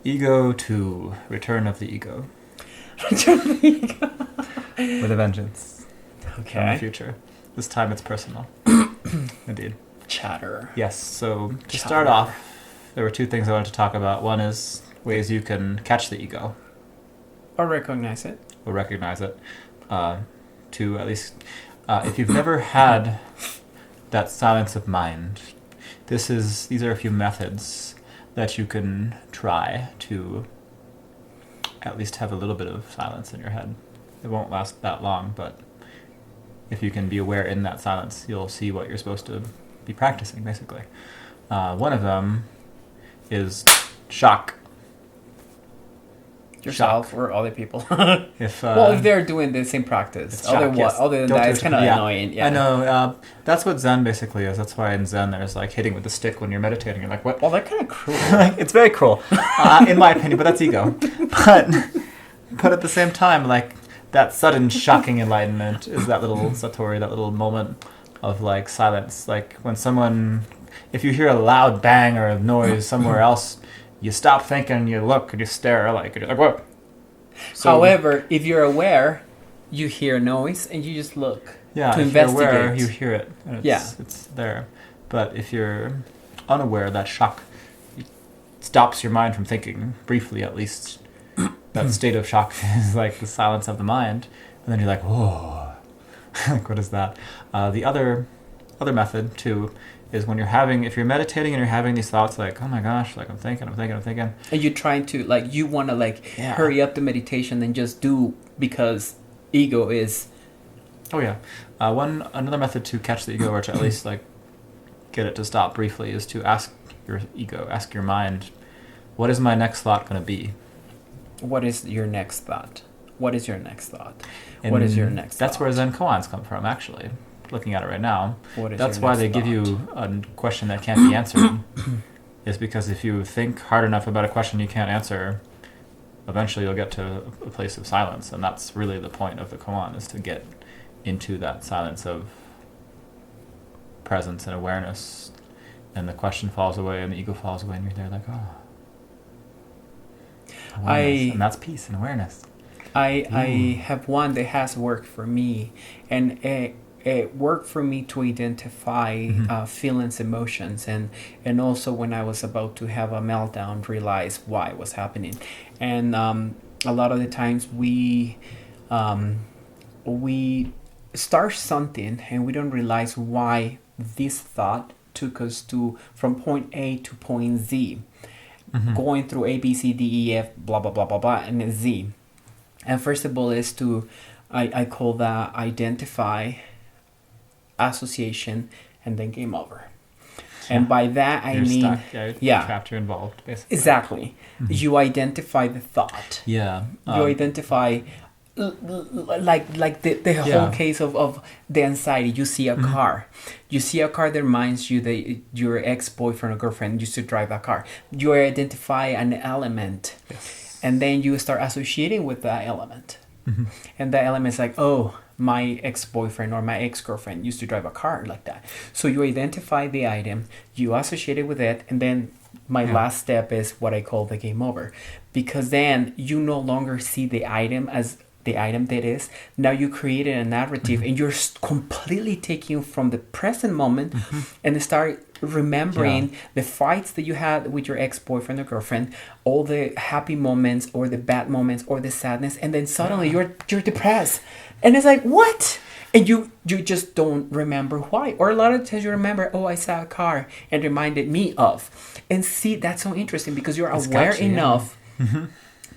Ego 2, Return of the Ego. Return of the Ego. With a vengeance. Okay. From the future. This time it's personal. Indeed. Chatter. Yes, so to start off, there were two things I wanted to talk about. One is ways you can catch the ego. Or recognize it. Or recognize it. To at least, if you've never had that silence of mind, these are a few methods that you can try to at least have a little bit of silence in your head. It won't last that long, but if you can be aware in that silence, you'll see what you're supposed to be practicing, basically. One of them is shock. Yourself or other people. If they're doing the same practice. Other than that, it's kind of annoying. Yeah. I know. That's what Zen basically is. That's why in Zen there's like hitting with the stick when you're meditating. You're like, what? Well, they're kind of cruel. It's very cruel, in my opinion, but that's ego. But at the same time, like, that sudden shocking enlightenment is that little satori, that little moment of like silence. Like when if you hear a loud bang or a noise somewhere else, you stop thinking, you look, and you stare, like, you're like, whoa. So, however, if you're aware, you hear noise and you just look to investigate. If you're aware, you hear it. And it's there. But if you're unaware, that shock stops your mind from thinking, briefly at least. That state of shock is like the silence of the mind. And then you're like, whoa. Like, what is that? The other method, too, is when if you're meditating and you're having these thoughts like, oh my gosh, like I'm thinking. And you're trying to, like, you want to, hurry up the meditation and just do because ego is... Oh, yeah. Another method to catch the ego, or to at least, like, get it to stop briefly, is to ask your ego, ask your mind, what is my next thought going to be? What is your next thought? What is your next thought? And what is your next that's thought? where Zen koans come from, actually. Looking at it right now. That's why they give you a question that can't be answered. Is because if you think hard enough about a question you can't answer, eventually you'll get to a place of silence. And that's really the point of the koan, is to get into that silence of presence and awareness. And the question falls away and the ego falls away and you're there like, oh. And that's peace and awareness. I have one that has worked for me, and it worked for me to identify feelings, emotions, and also when I was about to have a meltdown, realize why it was happening. And a lot of the times we start something and we don't realize why this thought took us from point A to point Z. Going through A, B, C, D, E, F, blah, blah, blah, blah, blah, and then Z. And first of all is I call that identify, association, and then game over. And by that, I mean... Stuck. Trapped, you're involved, basically. Exactly. You identify the thought. Yeah. You identify... like the whole case of the anxiety. You see a car. You see a car that reminds you that your ex-boyfriend or girlfriend used to drive a car. You identify an element. Yes. And then you start associating with that element. And that element is like, oh, my ex-boyfriend or my ex-girlfriend used to drive a car like that. So you identify the item, you associate it with it, and then my last step is what I call the game over. Because then you no longer see the item as the item that is. Now you created a narrative and you're completely taking from the present moment and start remembering the fights that you had with your ex-boyfriend or girlfriend, all the happy moments or the bad moments or the sadness, and then suddenly you're depressed. And it's like, what? And you just don't remember why. Or a lot of times you remember, oh, I saw a car and reminded me of. And see, that's so interesting because you're aware enough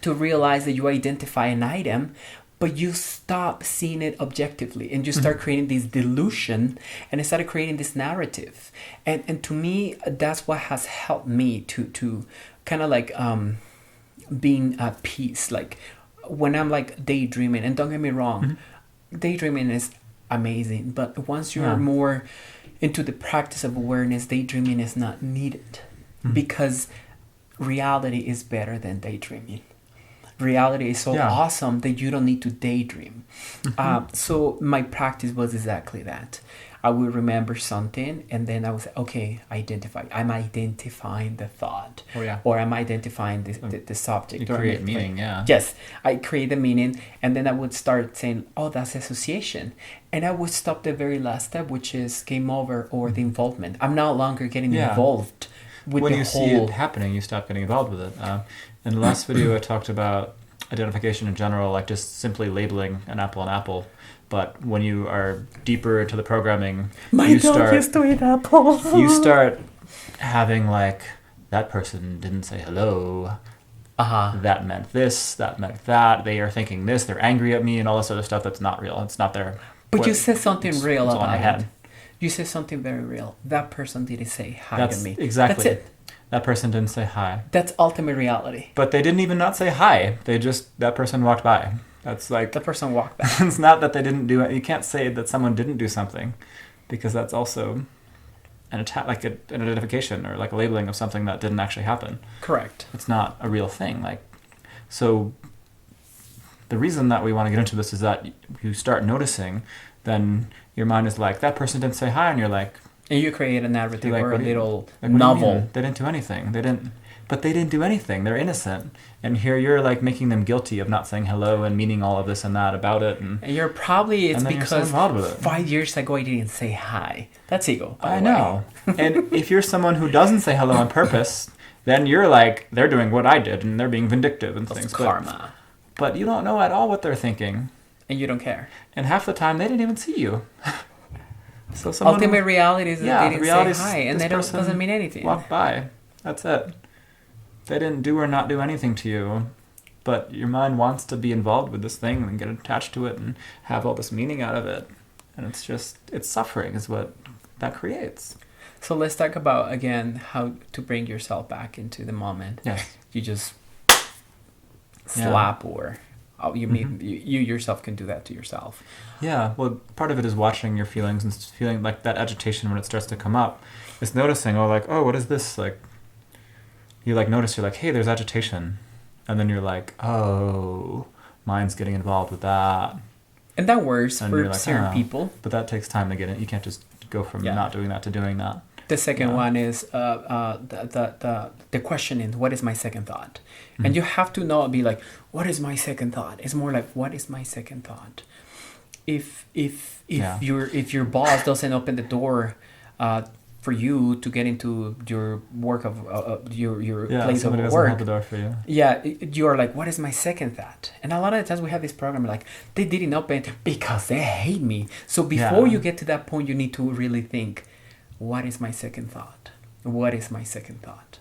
to realize that you identify an item, but you stop seeing it objectively and you start creating this delusion and instead of creating this narrative. And to me, that's what has helped me to kind of like being at peace. Like when I'm like daydreaming, and don't get me wrong, daydreaming is amazing, but once you're more into the practice of awareness, daydreaming is not needed because reality is better than daydreaming. Reality is so awesome that you don't need to daydream. So my practice was exactly that. I would remember something, and then I was okay. Identify. I'm identifying the thought, Oh, yeah. or I'm identifying the subject. You or create I'm- meaning, yeah. Yes, I create the meaning, and then I would start saying, "Oh, that's association," and I would stop the very last step, which is game over or the involvement. I'm no longer getting Yeah. involved with When the you whole. see it happening, you stop getting involved with it. In the last video, I talked about identification in general, like just simply labeling an apple. But when you are deeper into the programming, My you dog start used to eat apple. you start having like, that person didn't say hello. That meant this. That meant that. They are thinking this. They're angry at me, and all this other stuff that's not real. It's not there. But you said something real it's all in your about head. it. You said something very real. That person didn't say hi That's to me. exactly. That's it. That person didn't say hi. That's ultimate reality. But they didn't even not say hi. That person walked by. That's like, The person walked back. it's not that they didn't do it. You can't say that someone didn't do something, because that's also an attack, like an identification or like a labeling of something that didn't actually happen. Correct. It's not a real thing. Like, so the reason that we want to get into this is that you start noticing, then your mind is like, that person didn't say hi, and you're like, And you create a narrative like, or a what do you- little like, what do you novel. mean? They didn't do anything. But they didn't do anything. They're innocent. And here you're like making them guilty of not saying hello and meaning all of this and that about it. And And you're probably, it's And then you're so because involved with it. 5 years ago I didn't say hi. That's ego. by I the way. know. And if you're someone who doesn't say hello on purpose, then you're like, they're doing what I did and they're being vindictive and That's things. karma. But you don't know at all what they're thinking. And you don't care. And half the time they didn't even see you. So someone Ultimate reality is that Yeah, they the didn't reality say is hi. And this that person doesn't mean anything. walked by. That's it. They didn't do or not do anything to you. But your mind wants to be involved with this thing and get attached to it and have all this meaning out of it. And it's suffering is what that creates. So let's talk about, again, how to bring yourself back into the moment. Yes. You just Yeah. slap or you yourself can do that to yourself. Yeah, well, part of it is watching your feelings and feeling like that agitation when it starts to come up. It's noticing, what is this? Like, you like notice, you're like, hey, there's agitation. And then you're like, oh, mine's getting involved with that. And that works And for you're like, certain oh. people. But that takes time to get in. You can't just go from Yeah. not doing that to doing that. The second Yeah. one is the questioning, what is my second thought? Mm-hmm. And you have to not be like, what is my second thought? It's more like, what is my second thought? If Yeah. your boss doesn't open the door for you to get into your work of your place of somebody doesn't work, hold the door for you. yeah, you are like, what is my second thought? And a lot of the times we have this program like, they didn't open because they hate me. So before Yeah. you get to that point, you need to really think, what is my second thought? What is my second thought?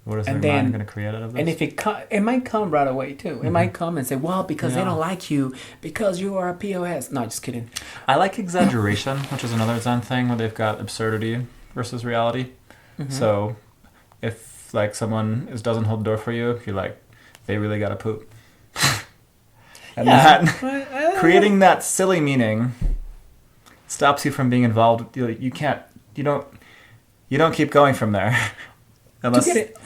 What is And their mind then- going to create out of this? And if it might come right away too. It might come and say, well, because they Yeah. don't like you, because you are a POS. No, just kidding. I like exaggeration, which is another Zen thing where they've got absurdity versus reality. Mhm. So if like someone doesn't hold the door for you, you're like, they really got to poop. And that creating that silly meaning stops you from being involved. You don't keep going from there. Unless to get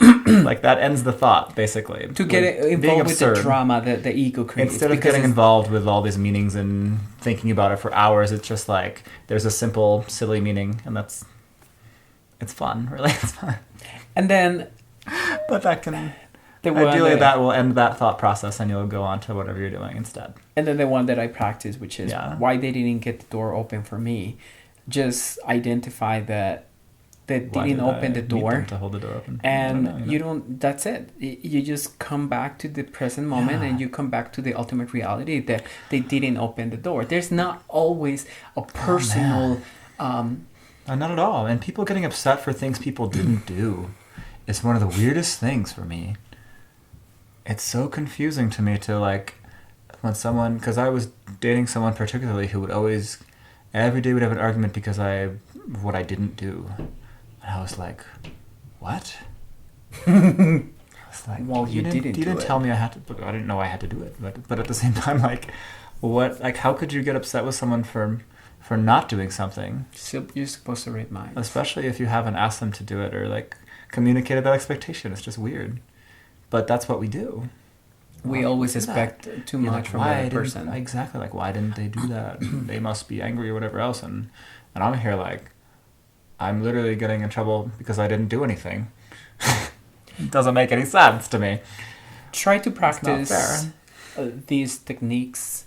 like that ends the thought, basically. to get Like, it being involved with the absurd. drama that the ego creates. Instead of because getting it's- involved with all these meanings and thinking about it for hours, it's just like there's a simple, silly meaning, and it's fun, really. It's fun. And then But that can the one ideally that will end that thought process, and you'll go on to whatever you're doing instead. And then the one that I practice, which is Yeah. why they didn't get the door open for me, just identify that they Why didn't did open I the need door, them to hold the door open? I and don't know, you don't. That's it. You just come back to the present moment, Yeah. and you come back to the ultimate reality that they didn't open the door. There's not always a personal. Not at all. And people getting upset for things people didn't do is one of the weirdest things for me. It's so confusing to me to like when someone, because I was dating someone particularly who would always, every day would have an argument because what I didn't do. And I was like, what? I was like, Well, you didn't You do didn't it. tell me I had to. I didn't know I had to do it. But at the same time, like, what? Like, how could you get upset with someone for not doing something? So you're supposed to read minds. Especially if you haven't asked them to do it or like communicated that expectation. It's just weird. But that's what we do. We Why always do that? expect too You're much like, from why that didn't- person. Exactly. Like, why didn't they do that? They must be angry or whatever else. And And I'm here like, I'm literally getting in trouble because I didn't do anything. It doesn't make any sense to me. Try to It's not practice fair. these techniques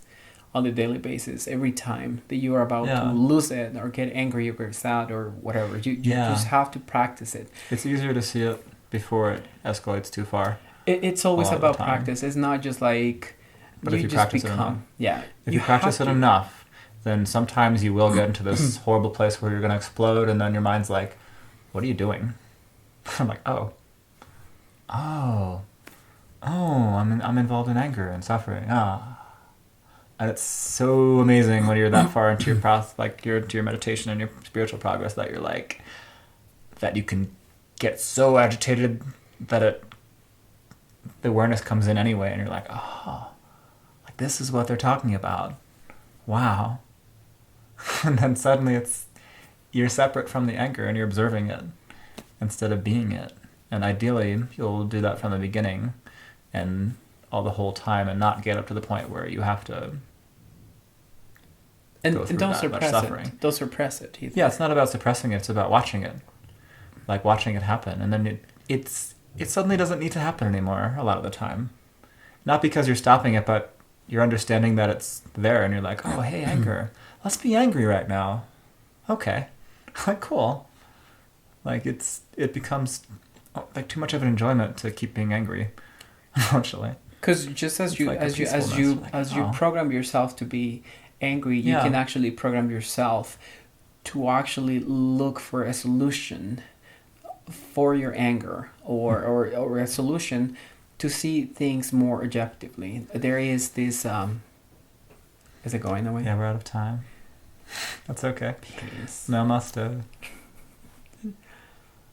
on a daily basis every time that you are about to Yeah. lose it or get angry or get sad or whatever. You Yeah. just have to practice it. It's easier to see it before it escalates too far. It's always All of the about time. practice. It's not just like But if you just practice it enough. become. Yeah. If you practice have it to. enough, then sometimes you will get into this horrible place where you're going to explode, and then your mind's like, what are you doing? I'm like, oh, I'm involved in anger and suffering. And it's so amazing when you're that far into your path, like you're into your meditation and your spiritual progress, that you're like, that you can get so agitated that the awareness comes in anyway, and you're like, oh, like this is what they're talking about. Wow. And then suddenly you're separate from the anger and you're observing it instead of being it. And ideally, you'll do that from the beginning and all the whole time, and not get up to the point where you have to And go through don't that much suppress suffering. it. Don't suppress it either. Yeah, it's not about suppressing it. It's about watching it, like watching it happen, and then it suddenly doesn't need to happen anymore a lot of the time. Not because you're stopping it, but you're understanding that it's there, and you're like, oh, hey, anger, let's be angry right now. Okay, like cool. Like it becomes like too much of an enjoyment to keep being angry, unfortunately. Because just as It's you like a as you peacefulness, like, as you oh. program yourself to be angry, you Yeah. can actually program yourself to actually look for a solution for your anger, or a solution to see things more objectively. There is this is it going away? Yeah, we're out of time. That's okay. Peace. Namaste.